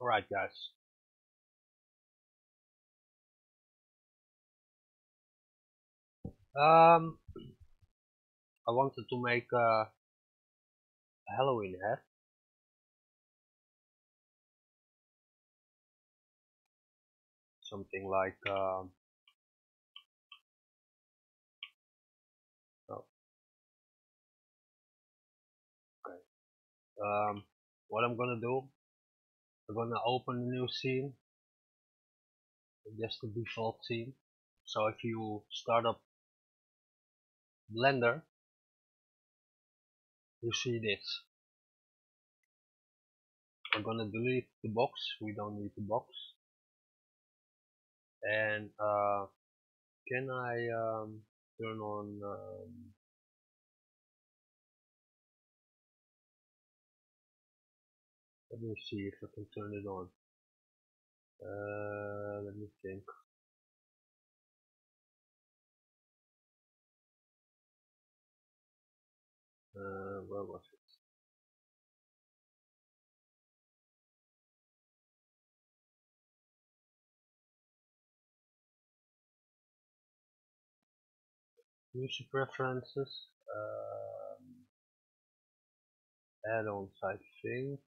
Alright guys, um, I wanted to make a Halloween hat, something like, oh, okay, what I'm gonna do, I'm gonna open a new scene, just the default scene, so if you start up Blender, you see this. I'm gonna delete the box, we don't need the box, and can I turn on, let me see if I can turn it on. Let me think. Where was it? User preferences, add-ons, I think.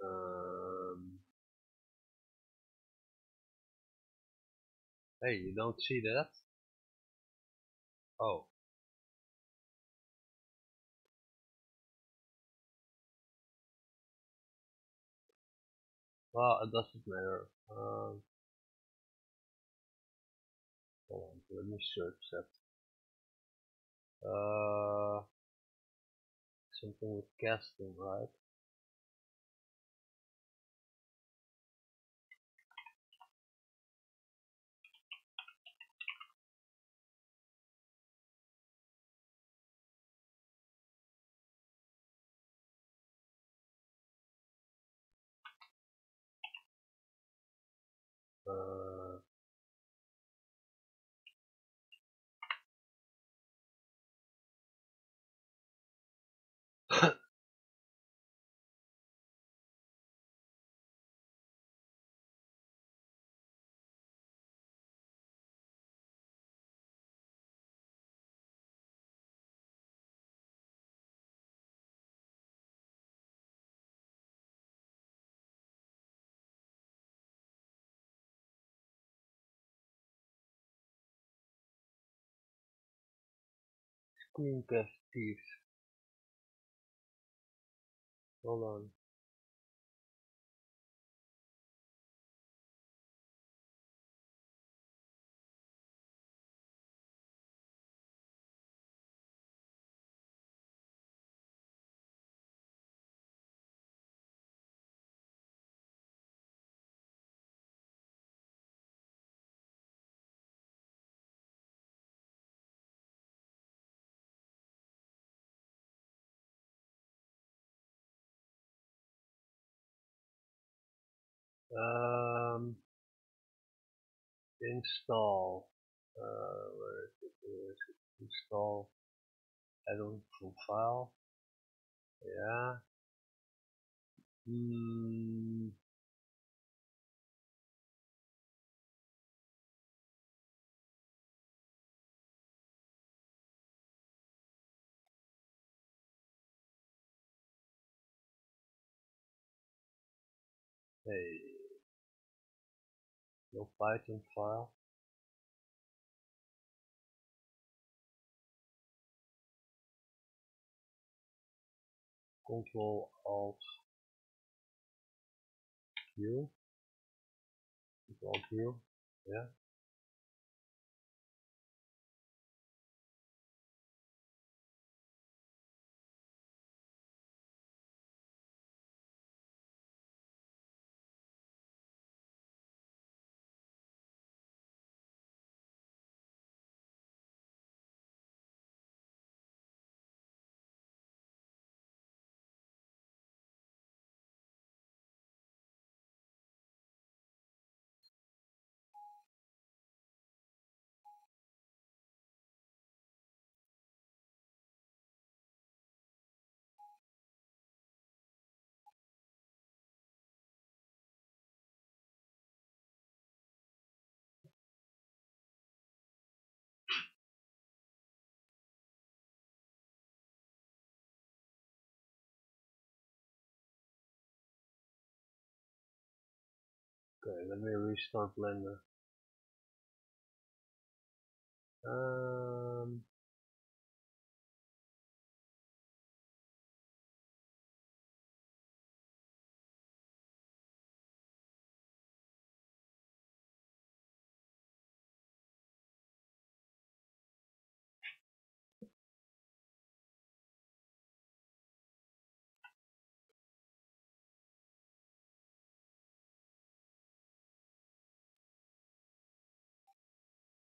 um, hey, you don't see that? Oh, well, it doesn't matter. Hold on, let me search that. Something with casting, right? Uh, Screencast thieves. Hold on. Um, Install. Where is it? Where is it? Install add-on profile. Yeah. Hmm. Hey, no Python file. Control Alt Q. Control Q. Yeah. Okay, let me restart Blender.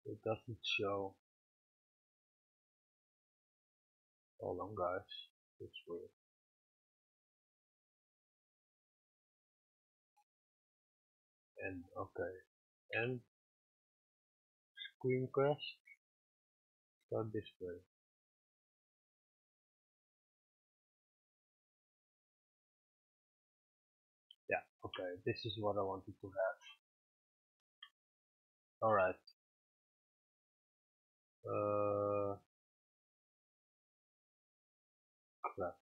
It doesn't show. Hold on, guys. It's weird. And okay, and screen crash. Start display. Yeah. Okay, this is what I wanted to have. All right. Crap.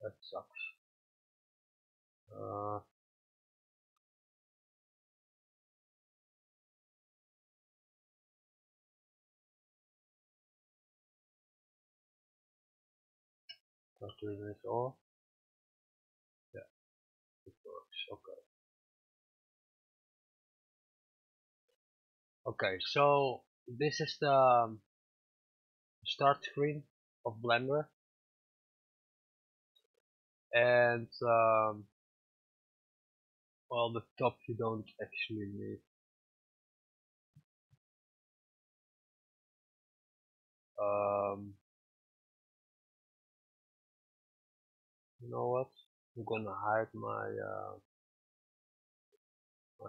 That sucks. Uh, turn this off. Yeah, it works. Okay. Okay, so this is the start screen of Blender, and well, the top you don't actually need. Um, you know what? I'm gonna hide my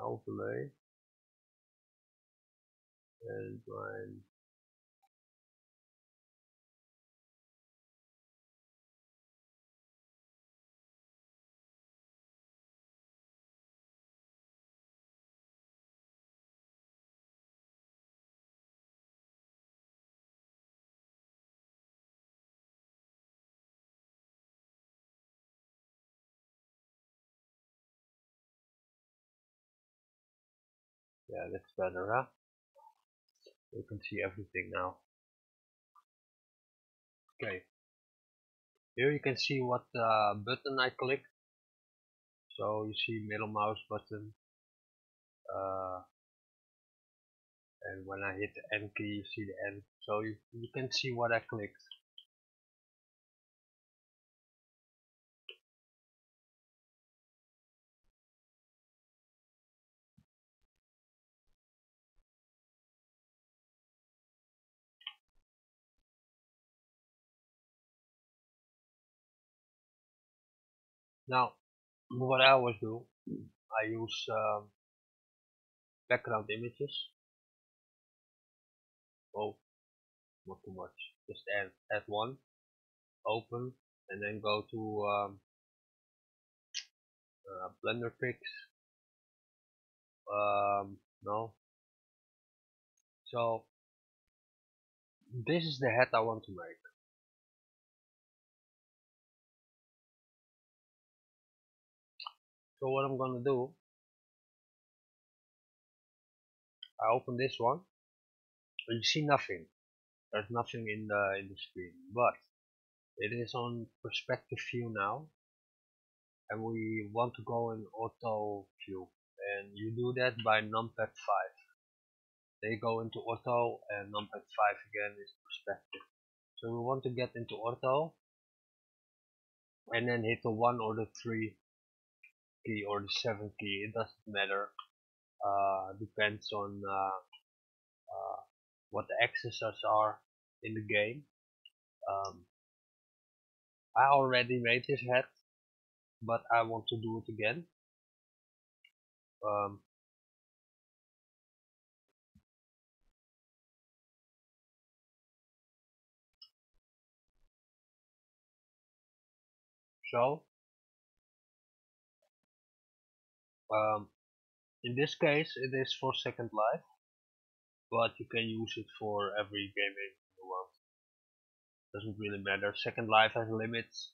overlay and my yeah, that's better, huh? You can see everything now. Okay, here you can see what button I clicked. So you see middle mouse button, uh, and when I hit the N key, you see the N. So you can see what I clicked. Now, what I always do, I use background images. Oh, not too much. Just add one, open, and then go to Blender Pix. No. So this is the head I want to make. So what I'm gonna do, I open this one, and you see nothing. There's nothing in the screen, but it is on perspective view now, and we want to go in auto view, and you do that by numpad 5. They go into auto, and numpad 5 again is perspective. So we want to get into auto, and then hit the 1 or the 3 key or the 7 key. It doesn't matter. Depends on what the accessors are in the game. Um, I already made this head, but I want to do it again. Um, so um, in this case, it is for Second Life, but you can use it for every game in the world. Doesn't really matter. Second Life has limits,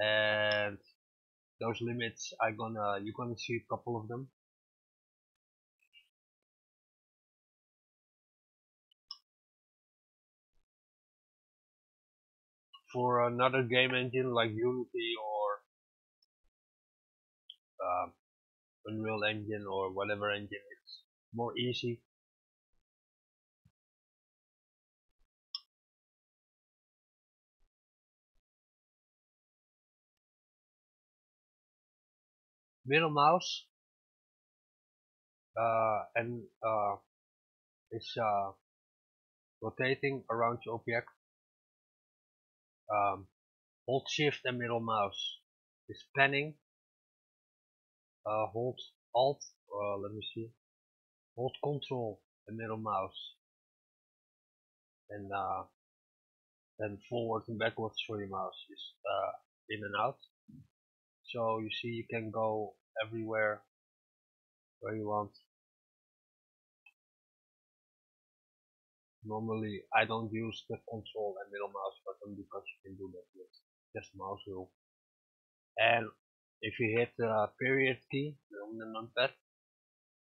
and those limits you're gonna see a couple of them. For another game engine like Unity or uh, Unreal Engine or whatever engine, it's more easy. Middle mouse and is rotating around your object. Hold shift and middle mouse is panning. Hold alt, let me see, hold control and middle mouse, and then forward and backwards for your mouse is in and out. So you see you can go everywhere where you want. Normally I don't use the control and middle mouse button because you can do that with just mouse wheel. And if you hit the period key on the numpad,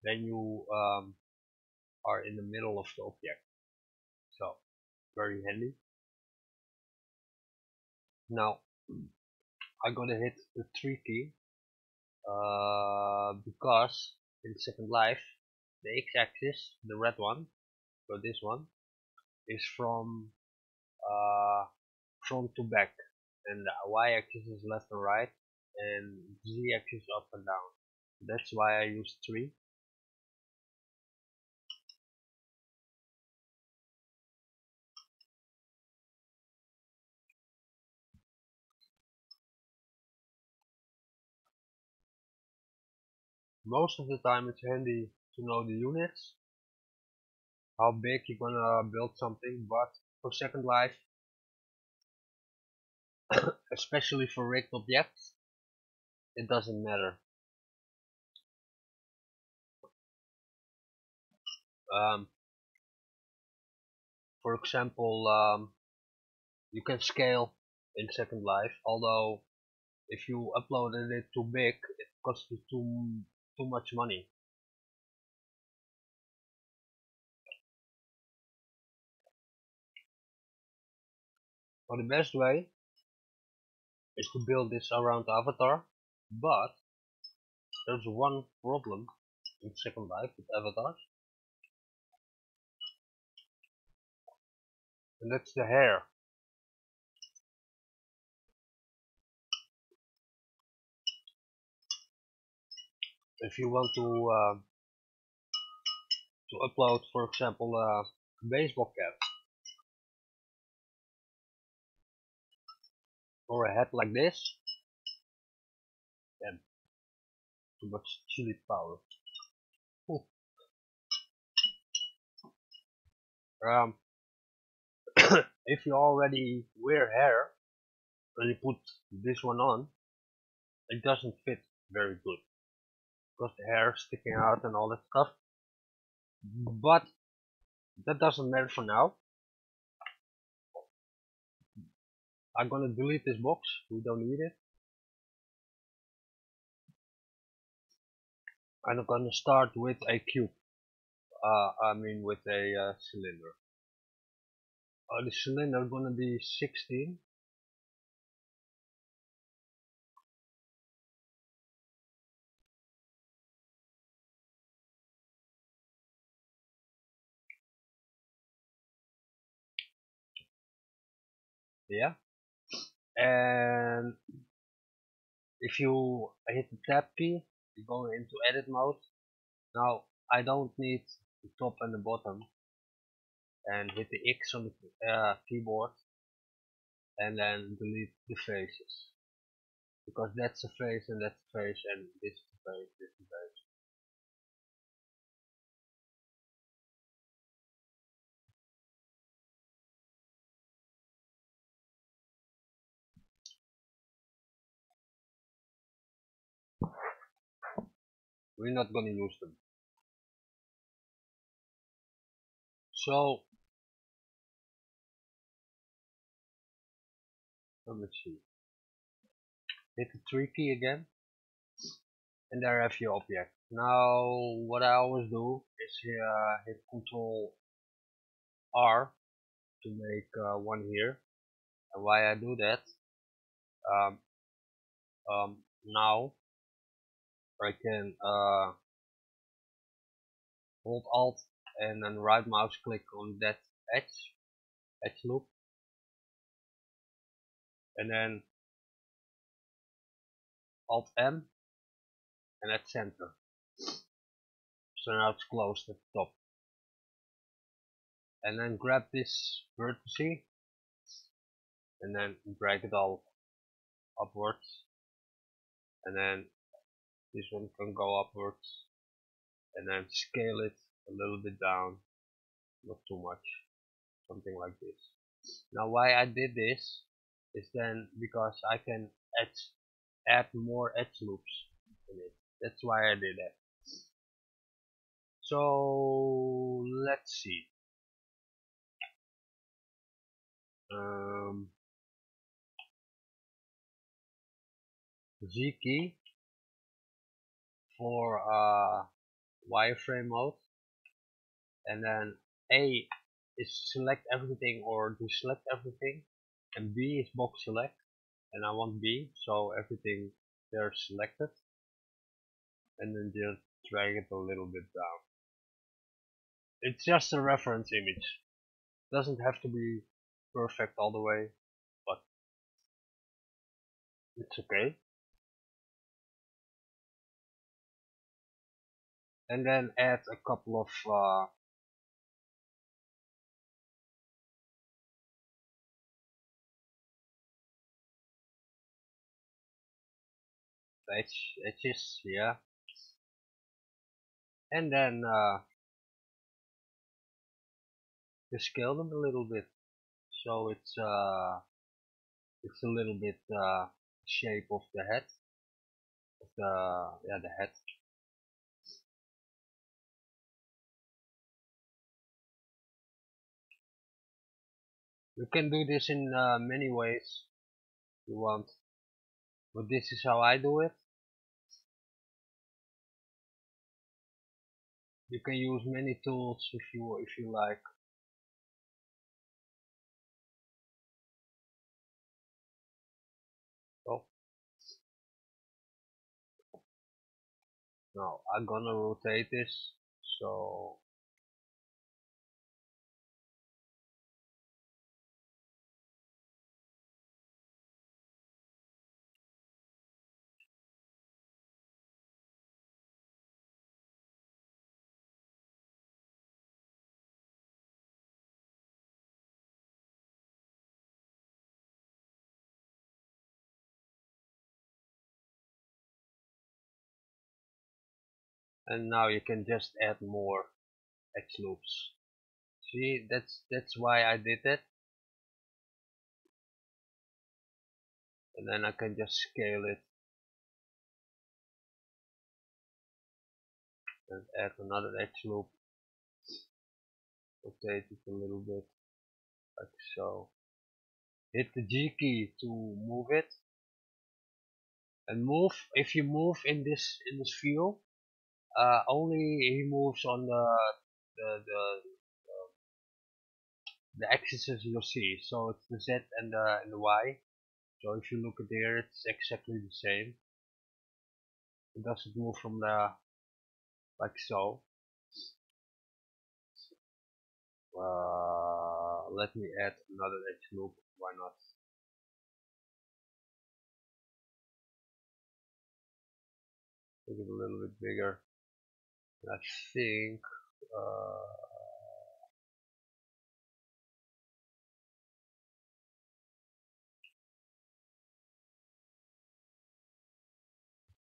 then you are in the middle of the object. So very handy. Now I'm gonna hit the 3 key because in Second Life the x-axis, the red one, so this one, is from front to back, and the y-axis is left and right, and z-axis up and down. That's why I use 3. Most of the time it's handy to know the units, how big you're gonna build something, but for Second Life, especially for rigged objects, it doesn't matter. Um, for example, you can scale in Second Life, although if you uploaded it too big, it costs you too much money. So the best way is to build this around Avatar, but there's one problem in Second Life with avatars, and that's the hair. If you want to upload, for example, a baseball cap or a hat like this, then too much chili powder. Ooh. Um, if you already wear hair and you put this one on, it doesn't fit very good because the hair is sticking out and all that stuff. But that doesn't matter for now. I'm gonna delete this box. We don't need it. And I'm gonna start with a cube. I mean with a cylinder. The cylinder gonna be 16. Yeah. And if you hit the tab key, you go into edit mode. Now I don't need the top and the bottom, and hit the X on the keyboard and then delete the faces, because that's a face and that's a face and this is a face, this is a face. We're not gonna use them. So let me see. Hit the 3 key again. and there I have your object. Now what I always do is hit Control R to make one here. And why I do that, um, now I can hold Alt and then right mouse click on that edge loop, and then Alt M and at center. So now it's closed at the top. And then grab this vertex and then drag it all upwards. And then this one can go upwards. And then scale it a little bit down, not too much, something like this. Now why I did this is then because I can add more edge loops in it. That's why I did that. So let's see. Z key for wireframe mode, and then A is select everything or deselect everything, and B is box select, and I want B, so everything there selected, and then just drag it a little bit down. It's just a reference image, doesn't have to be perfect all the way, but it's okay. And then add a couple of edges, yeah, and then just scale them a little bit, so it's a little bit shape of the head, of the head. You can do this in many ways you want, but this is how I do it. You can use many tools if you like. So now I'm gonna rotate this, so and now you can just add more edge loops. See, that's why I did it. And then I can just scale it and add another edge loop, rotate it a little bit like so. Hit the G key to move it, and move. If you move in this view, only he moves on the the the axes you'll see. So it's the Z and the Y. So if you look at there, it's exactly the same. It doesn't move from the like so. Let me add another edge loop. Why not? Make it a little bit bigger. I think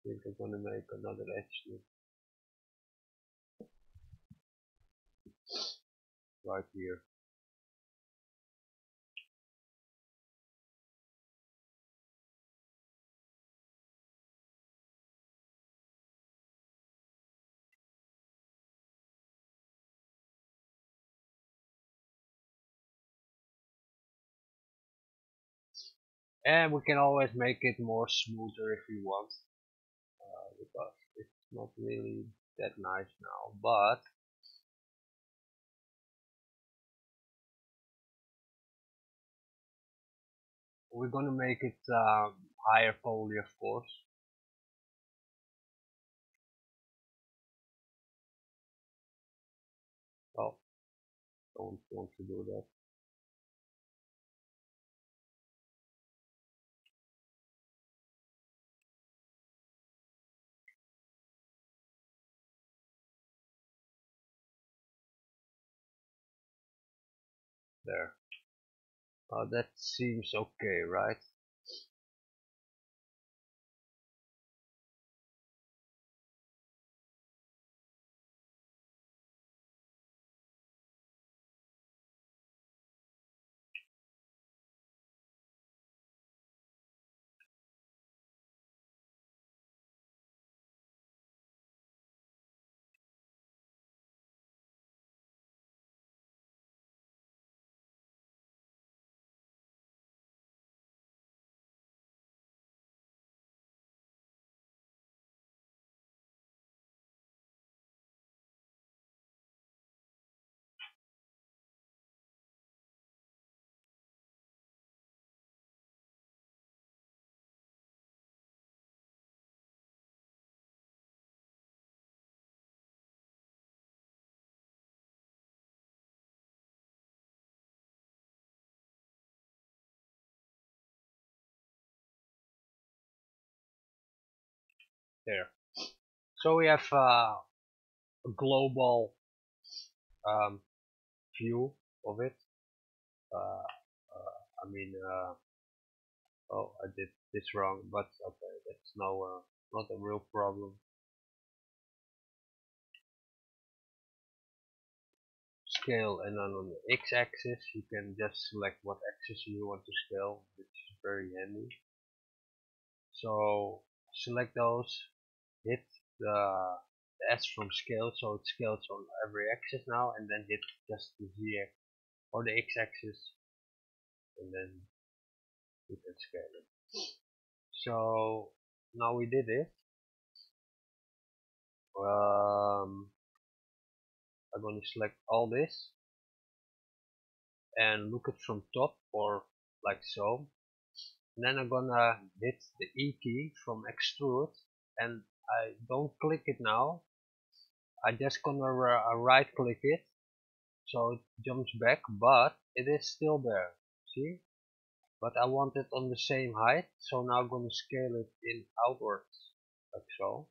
I'm gonna make another edge loop right here. And we can always make it more smoother if we want, because not really that nice now, but we're gonna make it higher poly, of course. Oh, don't want to do that. There. That seems okay, right? There. So we have a global um, view of it. Uh, I mean, oh, I did this wrong, but okay, that's not a real problem. Scale, and then on the x-axis you can just select what axis you want to scale, which is very handy. So select those, hit the S from scale, so it scales on every axis now, and then hit just the Z or the x-axis, and then you can scale it. So now we did it. I'm going to select all this and look it from top, or like so. And then I'm gonna hit the E key from extrude, and I don't click it now. I just gonna right click it, so it jumps back, but it is still there. See? But I want it on the same height, so now I'm gonna scale it in outwards, like so.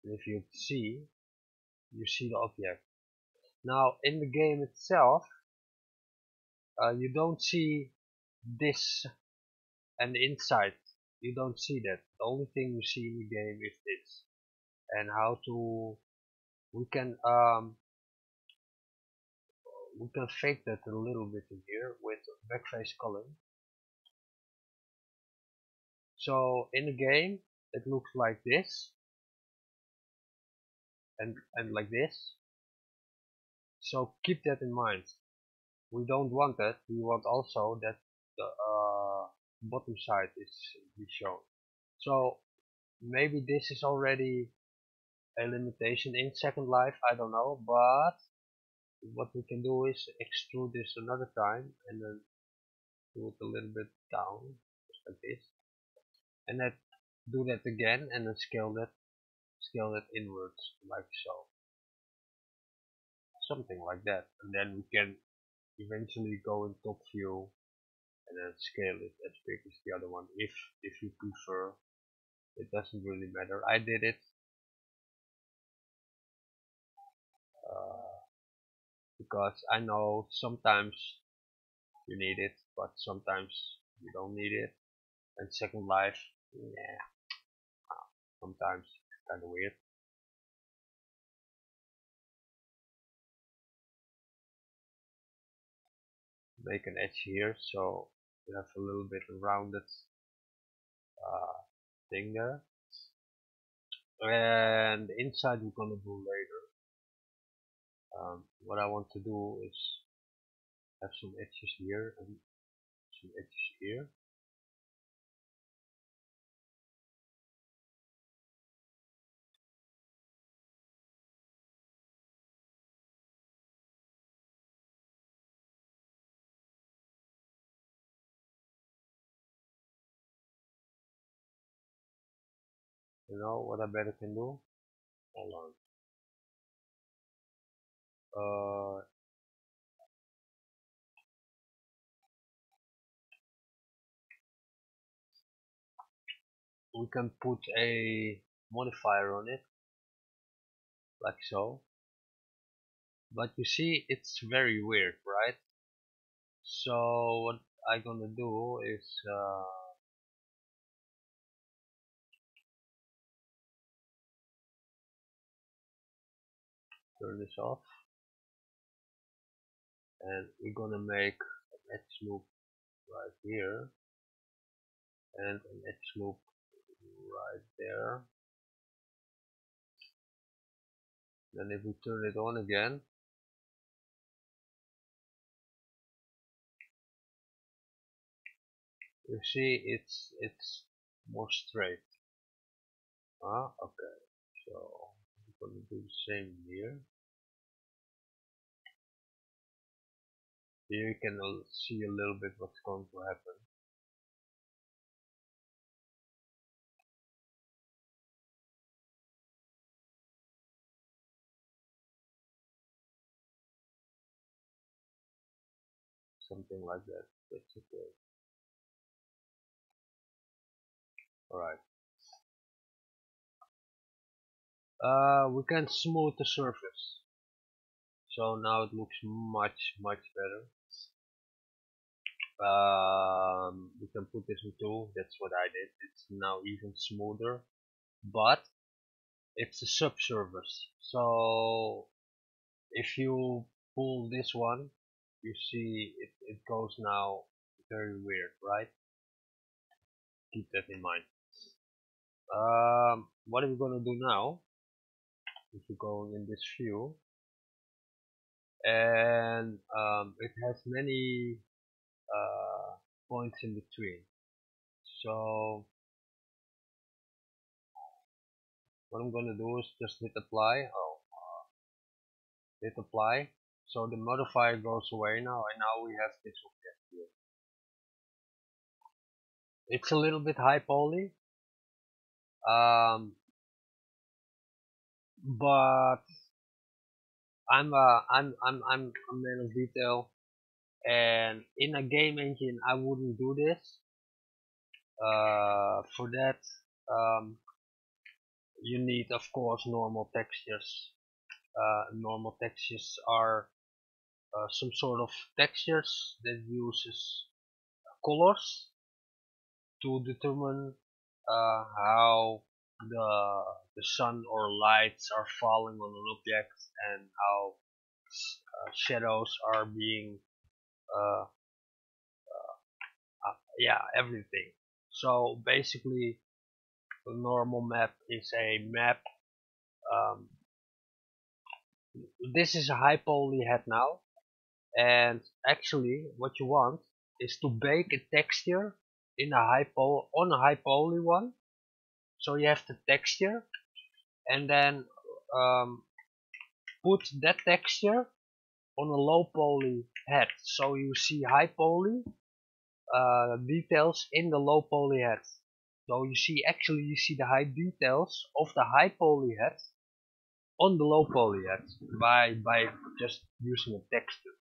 And if you see, you see the object. Now in the game itself, you don't see this and the inside. You don't see that. The only thing you see in the game is this, and how to we can fake that a little bit in here with backface culling. So in the game it looks like this and like this. So keep that in mind. We don't want that. We want also that the bottom side is be shown. So maybe this is already a limitation in Second Life, I don't know, but what we can do is extrude this another time and then do it a little bit down, just like this, and then do that again and then scale that inwards like so, something like that, and then we can eventually go in top view and then scale it as big as the other one if you prefer. It doesn't really matter. I did it uh, because I know sometimes you need it, but sometimes you don't need it. And Second Life, yeah, sometimes it's kind of weird. Make an edge here so you have a little bit rounded uh, thing there. And the inside we're gonna do later. What I want to do is have some edges here and some edges here. You know what I better can do? Hold on. We can put a modifier on it, like so. But you see, it's very weird, right? So what I'm gonna do is turn this off, and we're gonna make an edge loop right here, and an edge loop right there. Then if we turn it on again, you see it's more straight. Okay. So we're gonna do the same here. Here you can see a little bit what's going to happen. Something like that. That's okay. Alright. We can smooth the surface. So now it looks much better. We can put this in 2. That's what I did. It's now even smoother. But it's a subsurface. So if you pull this one, you see it goes now very weird, right? Keep that in mind. What are we gonna do now? If we go in this view, and it has many points in between. So what I'm gonna do is just hit apply. Hit apply. So the modifier goes away now, and now we have this object here. It's a little bit high poly, but I'm a man of detail, and in a game engine I wouldn't do this. For that, you need, of course, normal textures. Normal textures are some sort of textures that uses colors to determine how the sun or lights are falling on an object, and how shadows are being uh, yeah, everything. So basically, a normal map is a map. um, this is a high poly head now, and actually what you want is to bake a texture in a on a high poly one. So you have the texture, and then um, put that texture on a low poly head, so you see high poly details in the low poly head. So you see, actually you see the high details of the high poly head on the low poly head by just using a texture.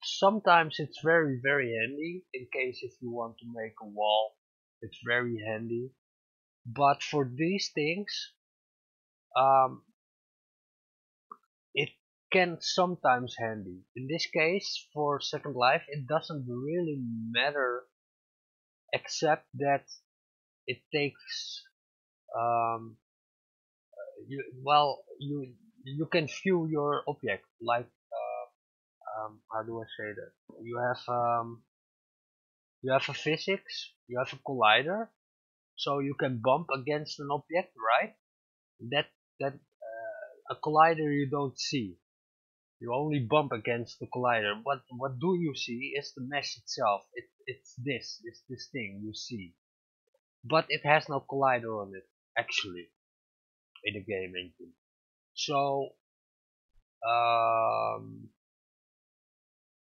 Sometimes it's very handy in case if you want to make a wall. It's very handy. But for these things, um, it can sometimes handy. In this case, for Second Life, it doesn't really matter, except that it takes um, you can view your object like how do I say that? You have a physics, you have a collider, so you can bump against an object, right? That a collider you don't see. You only bump against the collider. What do you see is the mesh itself. It's this thing you see, but it has no collider on it actually in the game engine. So um,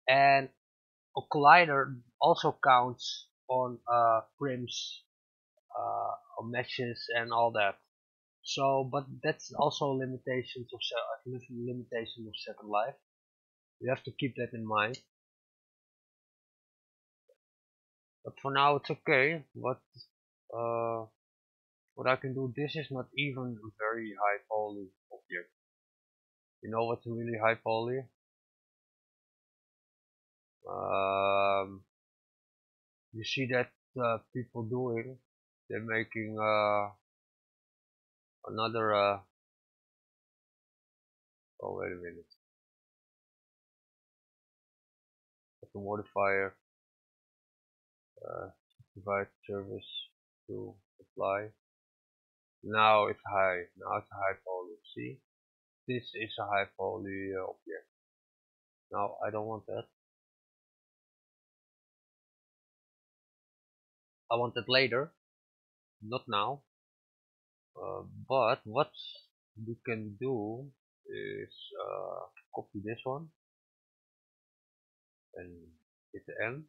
and a collider also counts on Prim's meshes and all that. So, but that's also limitations of Second Life. You have to keep that in mind. But for now, it's okay. Uh, what I can do, this is not even a very high poly object. You know what's really high poly? Um, you see that people doing, they're making another. Oh wait a minute. The modifier provide service to apply. Now it's high. Now it's a high poly. See, this is a high poly object. Now I don't want that. I want it later, not now. But what we can do is copy this one and hit the N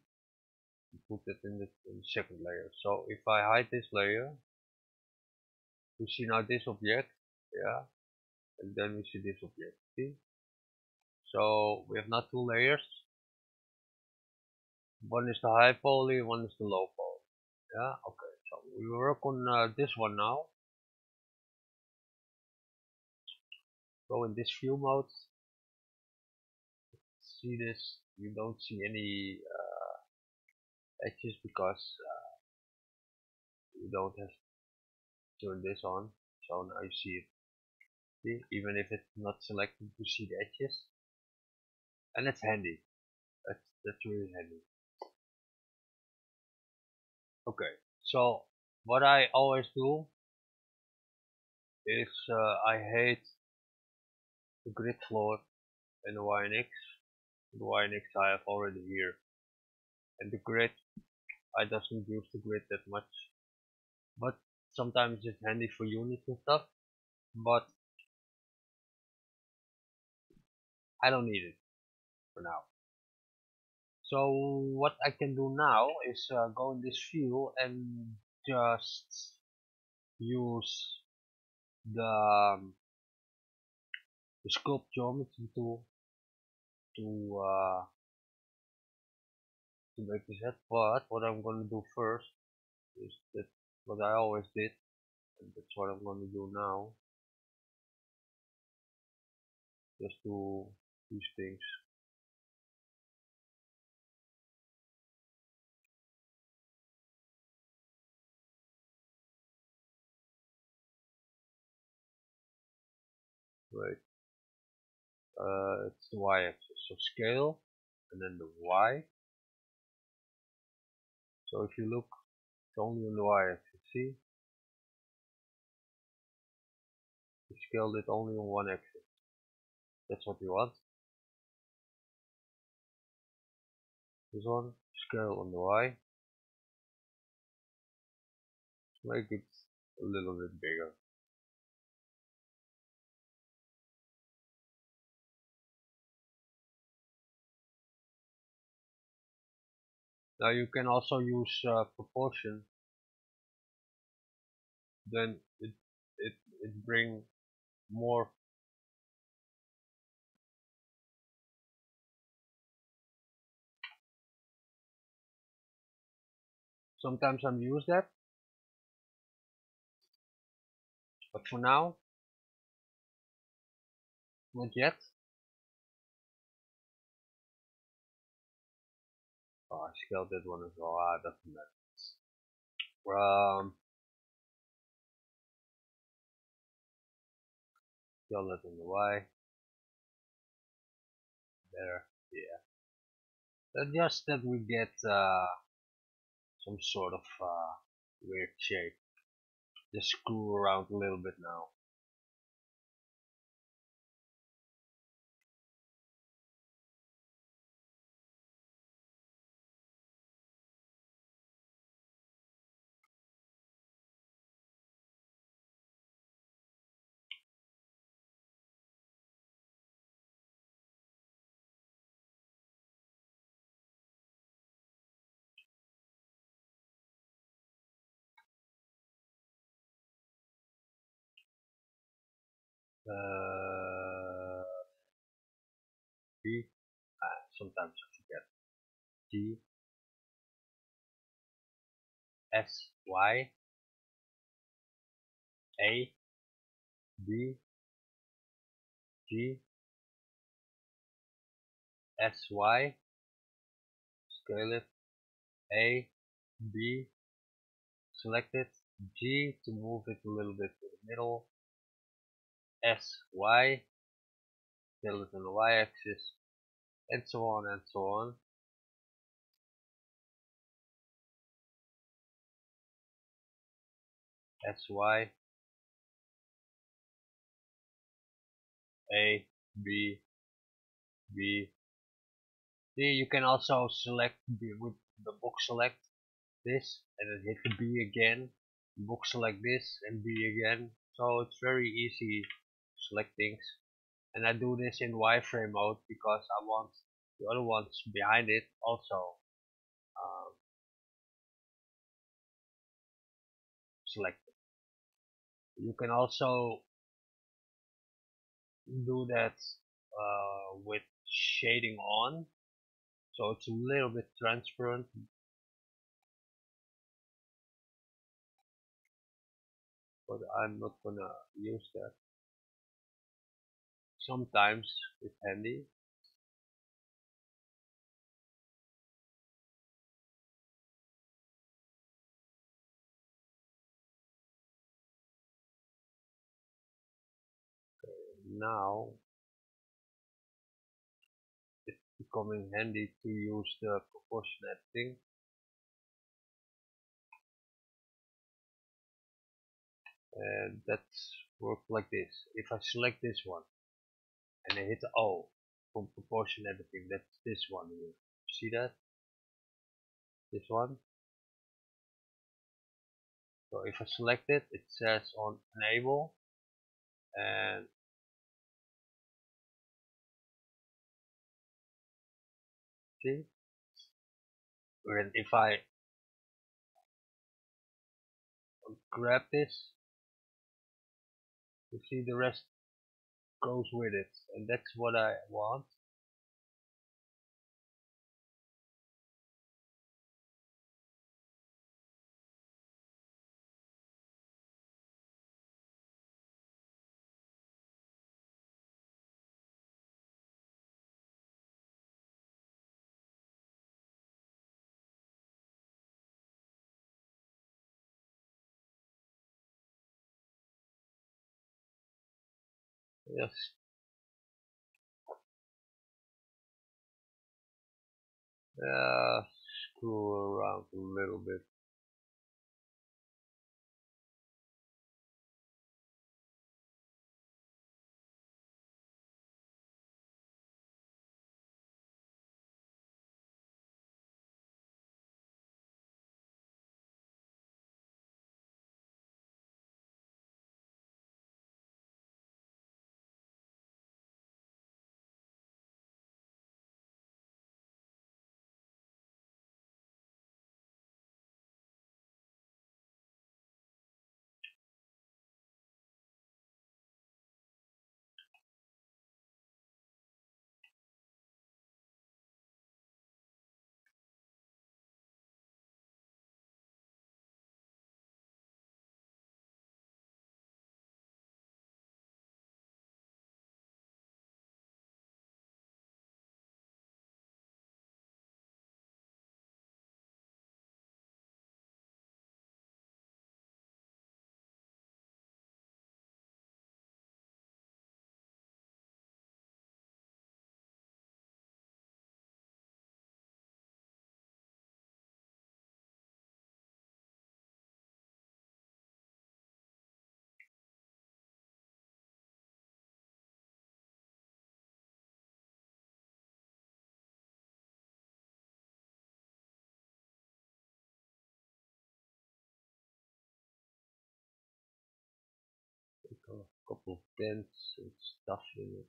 and put it in the second layer. So if I hide this layer, we see now this object, yeah, and then we see this object. See? So we have now two layers. One is the high poly, one is the low poly. Yeah, okay. So we work on this one now. Go in this view mode. See this? You don't see any edges because you don't have to turn this on. So now you see it. See? Even if it's not selected, you see the edges, and it's handy. That's really handy. Okay. So what I always do is I hate the grid floor in the YNX. The YNX I have already here, and the grid I doesn't use the grid that much, but sometimes it's handy for units and stuff. But I don't need it for now. So what I can do now is go in this view and just use the, the sculpt geometry tool to uh, to make this head. But what I'm going to do first is that what I always did, and that's what I'm going to do now. Just do these things. Right. It's the y-axis. So scale, and then the y. So if you look, it's only on the y-axis. See, we scaled it only on one axis. That's what we want. This one, scale on the y. Make it a little bit bigger. Now you can also use proportion. Then it bring more. Sometimes I'm use that, but for now, not yet. Oh, I scaled that one as well. Ah, doesn't matter. Scale that on the y. There, yeah. That's just that we get some sort of weird shape. Just screw around a little bit now. uh, B, sometimes I forget, G, S, Y, A, B, G, S, Y, scale it, A, B, select it, G to move it a little bit to the middle, S, Y, scale it on the Y axis, and so on and so on. S, Y, A, B, B. See, you can also select B with the box select this and then hit the B again, box select this and B again. So it's very easy to select things. And I do this in wireframe mode because I want the other ones behind it also selected. You can also do that with shading on, so it's a little bit transparent, but I'm not gonna use that. Sometimes it's handy. Now it's becoming handy to use the proportionate thing, and that's work like this. If I select this one and I hit O from proportion editing, that's this one here. See that? This one. So if I select it, it says on enable, and see, and if I grab this, you see the rest goes with it, and that's what I want. Just screw around a little bit. Take a couple of pins and stuff in it.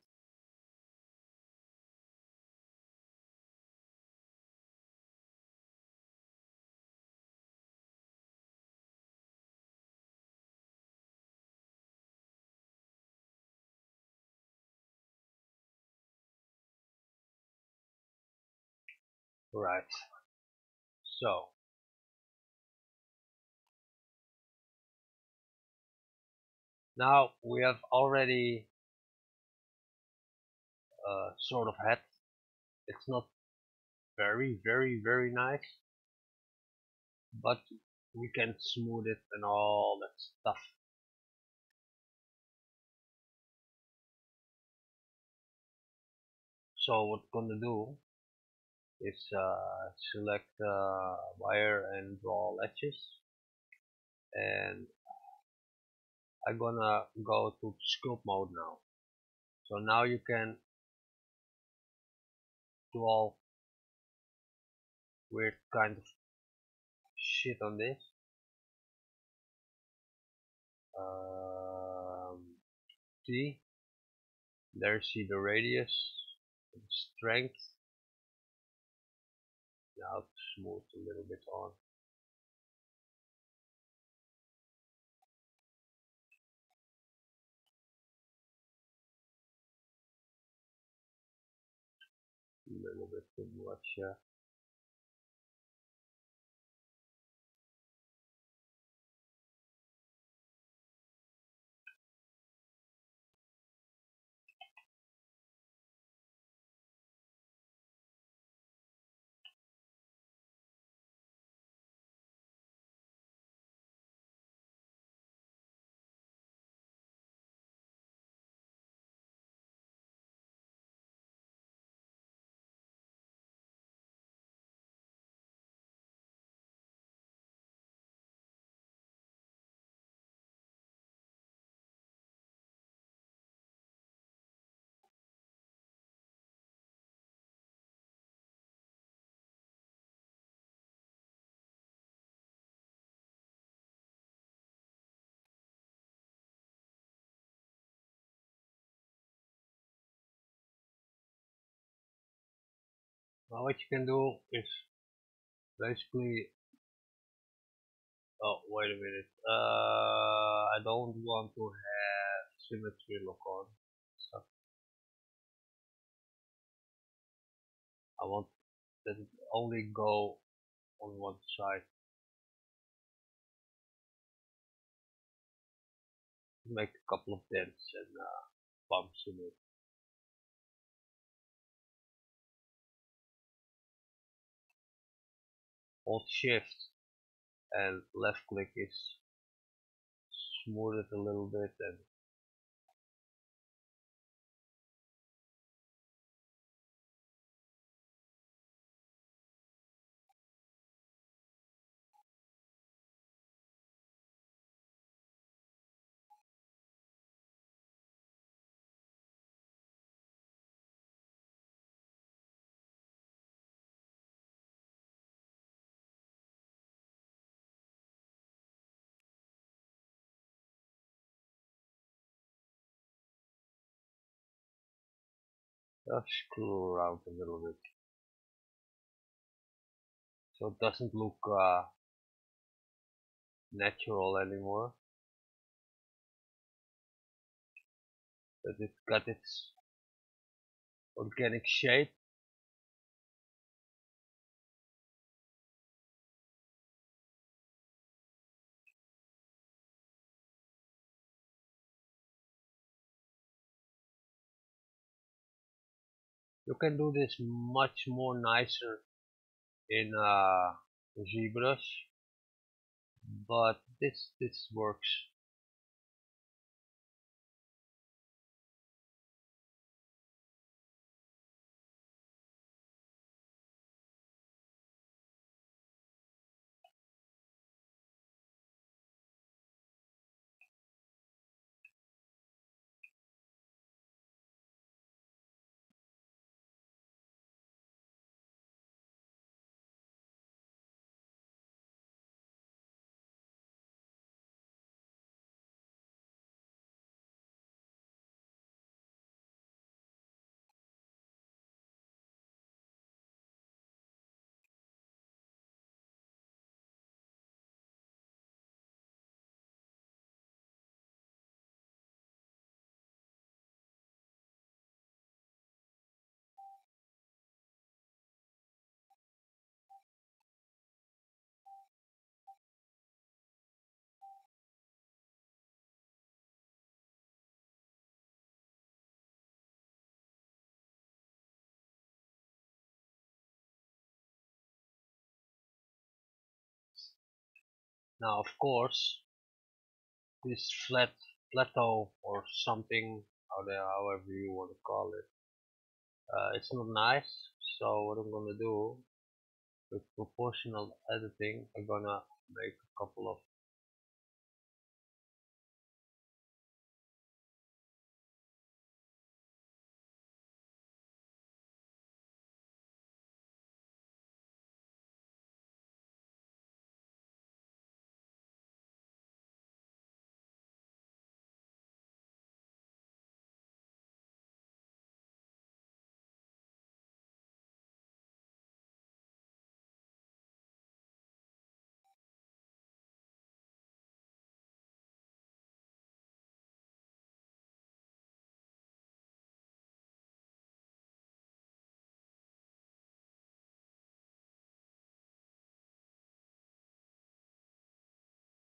Right. So now we have already sort of had. It's not very nice, but we can smooth it and all that stuff. So what I'm gonna do is select wire and draw ledges, and I'm gonna go to sculpt mode now. So now you can do all weird kind of shit on this. Um, see, there see the radius, the strength. Now to smooth a little bit on. A little bit too much, yeah. Now what you can do is basically, oh wait a minute, I don't want to have symmetry lock on. So I want that it only go on one side. Make a couple of dents and bumps in it. Hold shift and left click is smooth it a little bit, and just screw around a little bit so it doesn't look natural anymore. That it got its organic shape. You can do this much more nicer in ZBrush, but this works. Now, of course, this flat plateau or something, however you want to call it, it's not nice. So what I'm gonna do with proportional editing, I'm gonna make a couple of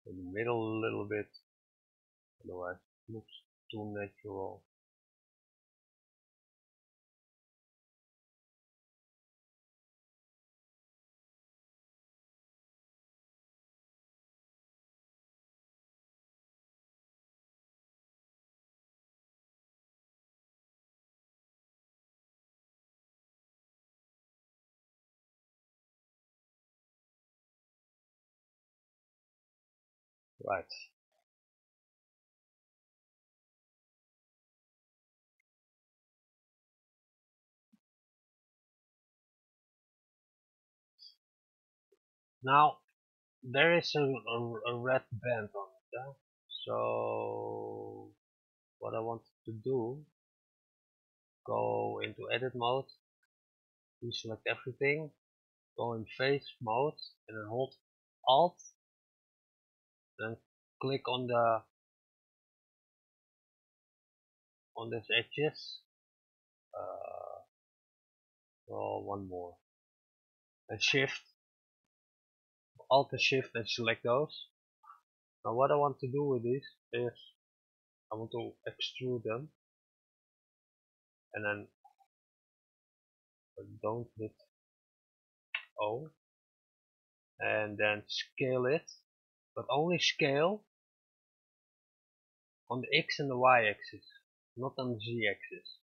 in the middle a little bit, otherwise it looks too natural. Right. Now there is a red band on it. Yeah? So what I want to do, go into edit mode, deselect everything, go in face mode, and then hold Alt, then click on these edges. Uh, well, one more, and Shift, Alt and Shift, and select those. Now what I want to do with these is I want to extrude them, and then don't hit O, and then scale it, but only scale on the X and the Y axis, not on the Z axis.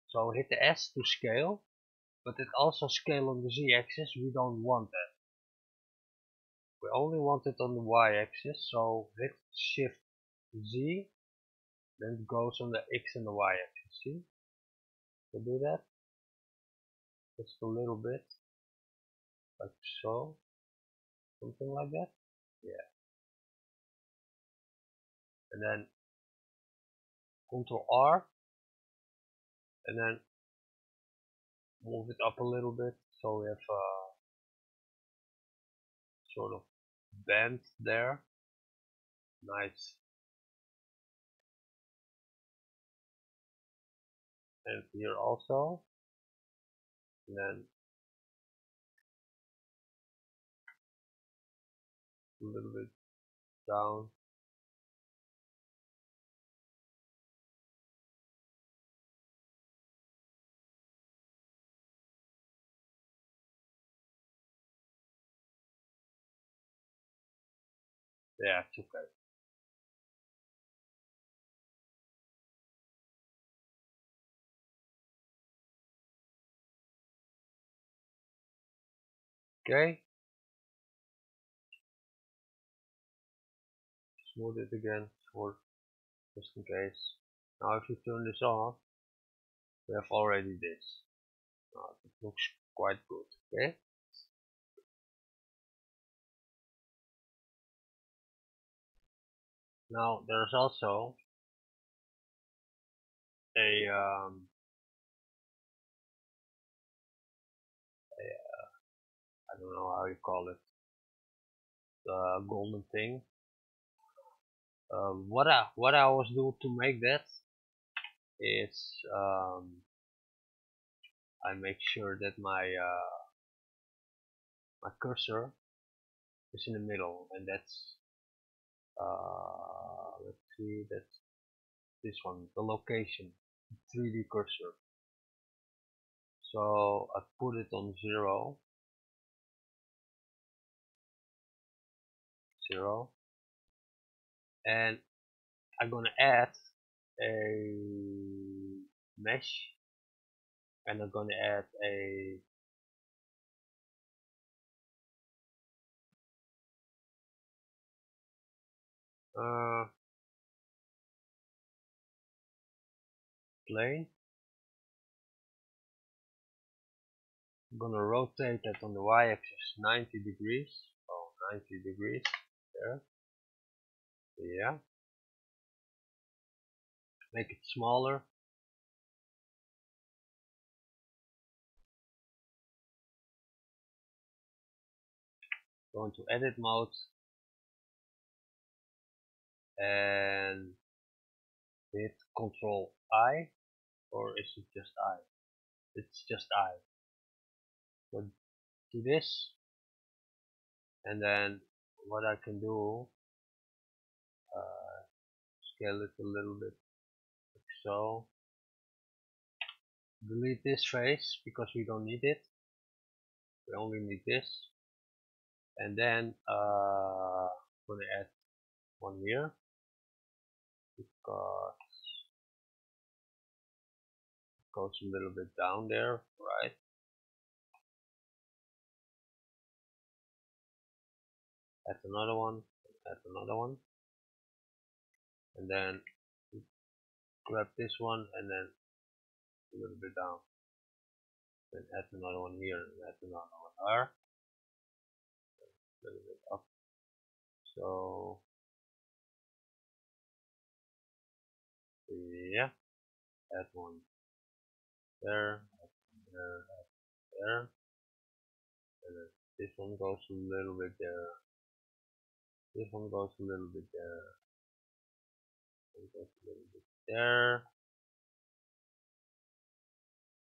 So hit the S to scale, but it also scale on the Z axis. We don't want that. We only want it on the Y axis, so hit Shift Z, then it goes on the X and the Y axis. See? So do that just a little bit, like so, something like that. Yeah, and then Ctrl R, and then move it up a little bit so we have a sort of bend there. Nice. And here also, and then a little bit down. Yeah, it's okay. Okay, smooth it again for just in case. Now if you turn this on, we have already this. Now it looks quite good. Okay. Now there's also a I don't know how you call it, the golden thing. What I always do to make that is I make sure that my cursor is in the middle, and that's let's see, that's this one, the location, 3D cursor. So I put it on 0, 0, and I'm gonna add a mesh, and I'm gonna add a plane. I'm gonna rotate that on the y-axis 90 degrees. Oh, 90 degrees there. Yeah. Make it smaller. Go into edit mode and hit Control I, or is it just I? It's just I. So do this, and then what I can do, scale it a little bit like so. Delete this face because we don't need it. We only need this, and then I'm gonna add one here because it goes a little bit down there, right? Add another one, add another one, and then grab this one and then a little bit down. Then add another one here and add another one there. A little bit up. So yeah, add one there, add one there, add there, and then this one goes a little bit there. This one goes a little bit there. This one goes a little bit there.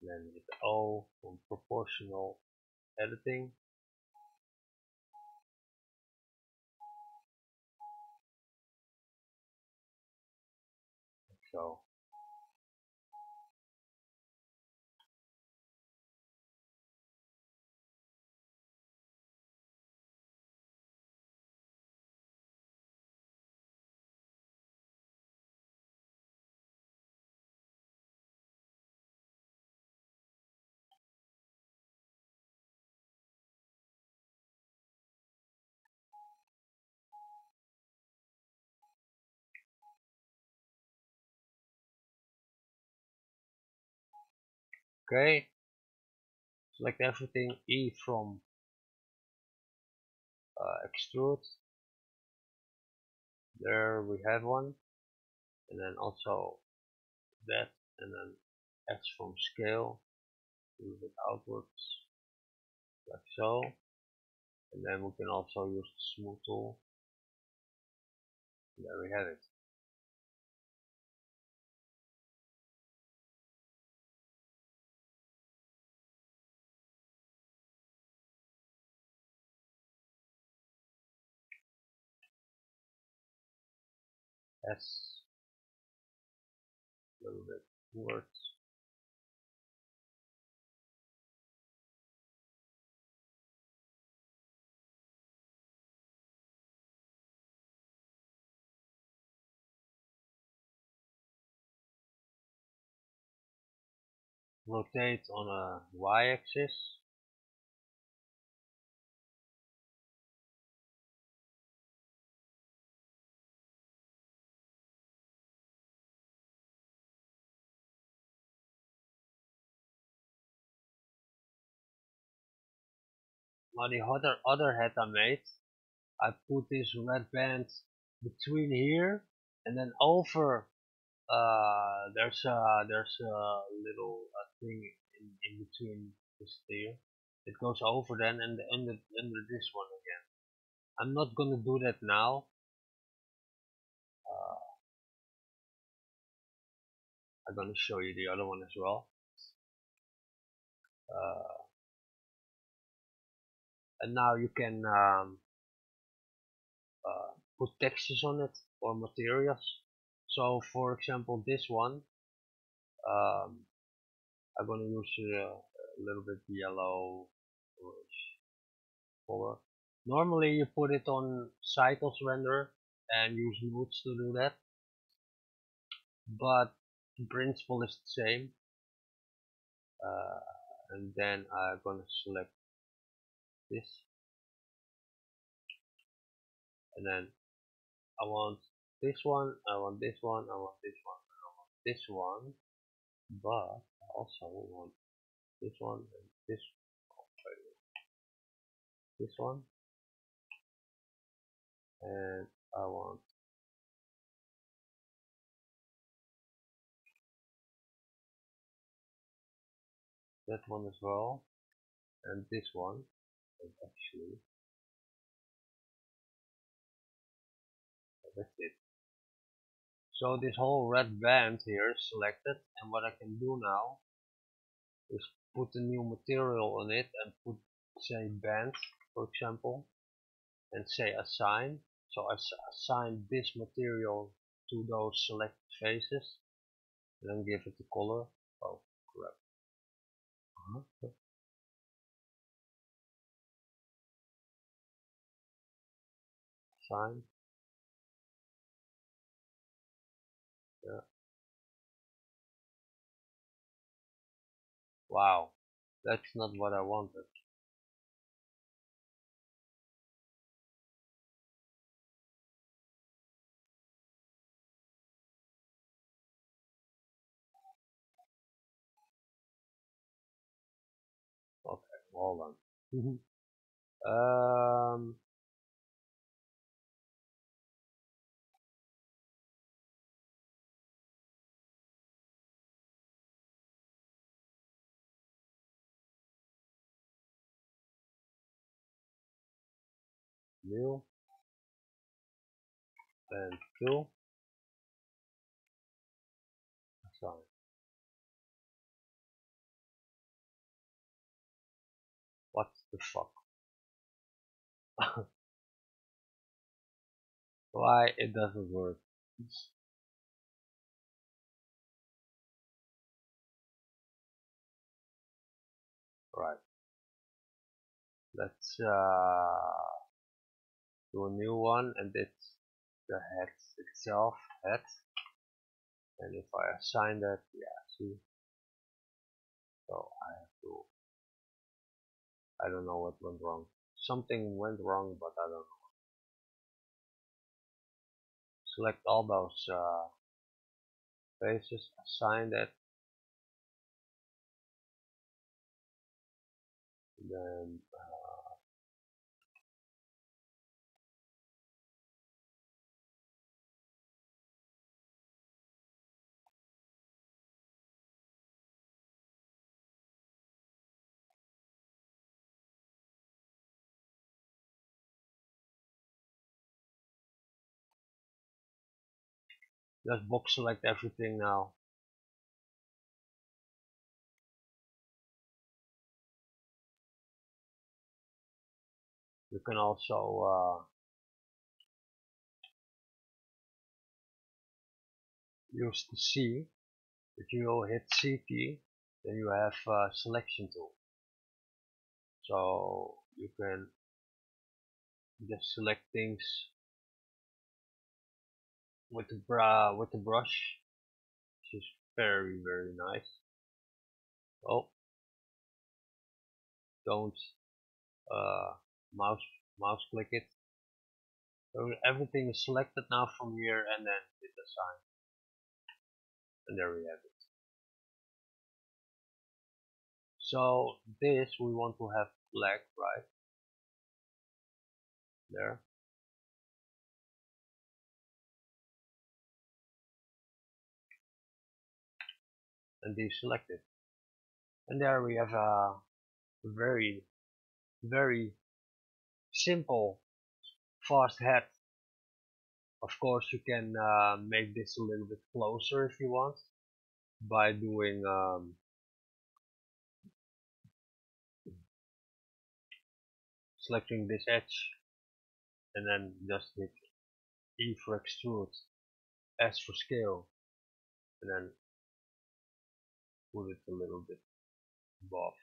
And then hit O from proportional editing. So okay, select everything, E from extrude. There we have one, and then also that, and then X from scale, a little bit outwards, like so. And then we can also use the smooth tool. And there we have it. S, a little bit towards. Rotate on a y-axis. Now the other head I made, I put this red band between here, and then over there's a little thing in between this here. It goes over then and under this one again. I'm not gonna do that now. I'm gonna show you the other one as well. And now you can put textures on it or materials. So for example, this one, um, I'm gonna use a little bit yellow color. Normally you put it on Cycles render and use moods to do that, but the principle is the same. And then I'm gonna select this, and then I want this one, I want this one, I want this one, I want this one, but I also want this one and this one, and I want that one as well, and this one, and actually that's it. So this whole red band here is selected, and what I can do now is put a new material on it and put, say, band, for example, and say assign. So I assign this material to those selected faces, and then give it the color. Oh crap. Assign. Yeah. Wow. That's not what I wanted. Okay, hold on. um, new and two. Assign. What the fuck? Why it doesn't work? Right. Let's do a new one, and it's the head itself, head. And if I assign that, yeah, see, so I have to, I don't know what went wrong. Something went wrong, but I don't know. Select all those faces, assign that, then just box select everything now. You can also use the C. If you hit C key, then you have selection tool. So you can just select things with the brush, which is very nice. Oh, don't uh, mouse mouse click it. So everything is selected now from here, and then hit assign, and there we have it. So this we want to have black, right there, and deselect it, and there we have a very simple fast head. Of course, you can make this a little bit closer if you want by doing selecting this edge, and then just hit E for extrude, S for scale, and then put it a little bit above.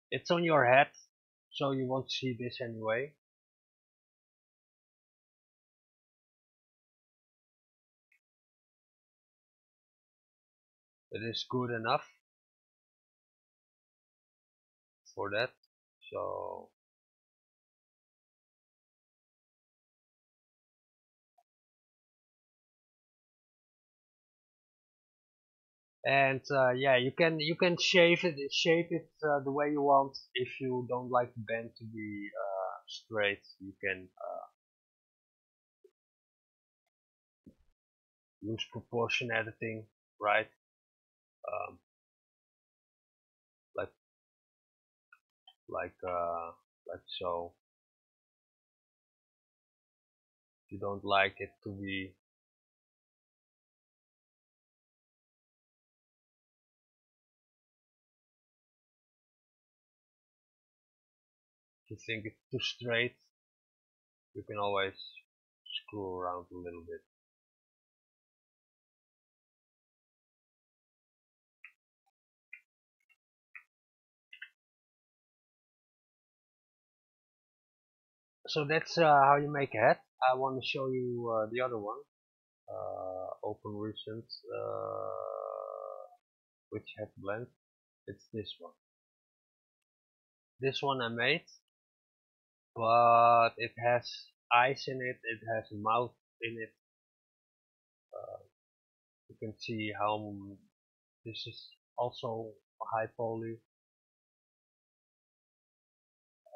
It's on your head, so you won't see this anyway. it is good enough for that. So and yeah, you can shape it the way you want. If you don't like the band to be straight, you can use proportion editing, right? Um, like like uh, like so. If you don't like it to be if you think it's too straight, you can always screw around a little bit. So that's how you make a head. I want to show you the other one. Open recent which head blend. It's this one. This one I made, but it has eyes in it. It has a mouth in it. You can see how this is also high poly,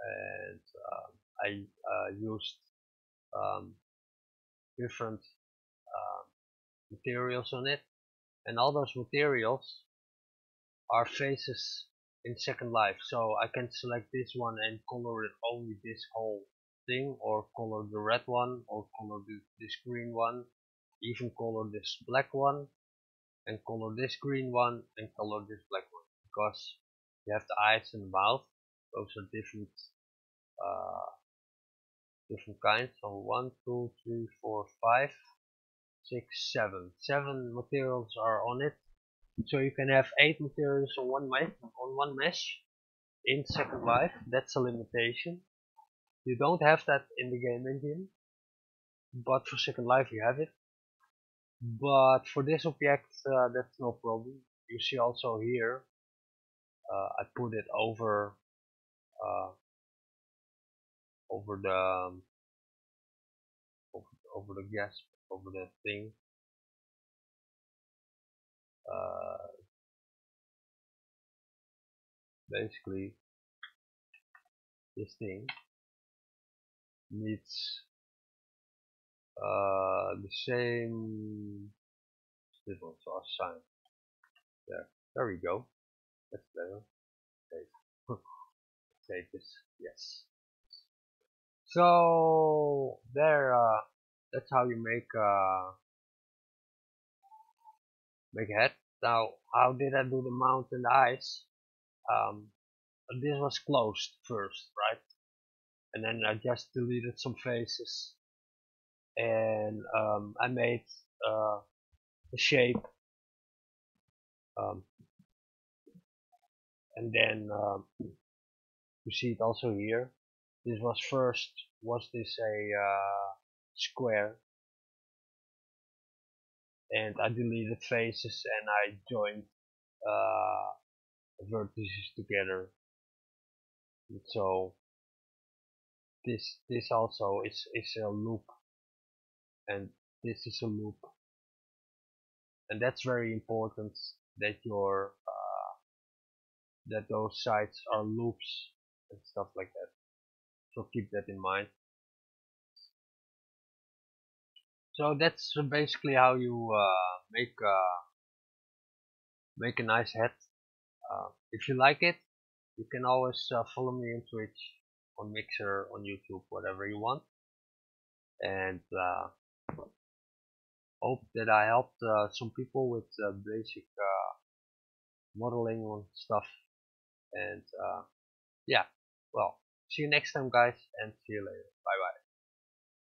and I used um, different materials on it, and all those materials are faces in Second Life. So I can select this one and color it only this whole thing, or color the red one, or color this green one, even color this black one, and color this green one, and color this black one, because you have the eyes and the mouth. Those are uh, different kinds. So 1, 2, 3, 4, 5, 6, 7. 7 materials are on it. So you can have 8 materials on one mesh in Second Life. That's a limitation. You don't have that in the game engine, but for Second Life you have it. But for this object, that's no problem. You see also here, I put it uh, over the over the gas, over the thing. Uh, Basically, this thing needs the same symbols or sign. There we go. That's better. Okay. Save this. Yes. So there, that's how you make a head. Now, how did I do the mouth and the eyes? Um, this was closed first, right? And then I just deleted some faces, and I made a shape, um, and then you see it also here. This was first. Was this a square? And I deleted faces and I joined uh, vertices together. And so this also is a loop, and this is a loop, and that's very important that your that those sides are loops and stuff like that. So keep that in mind. So that's basically how you make a nice head. If you like it, you can always follow me on Twitch, on Mixer, on YouTube, whatever you want. And hope that I helped some people with basic modeling on stuff. And yeah, well, see you next time, guys, and see you later. Bye bye.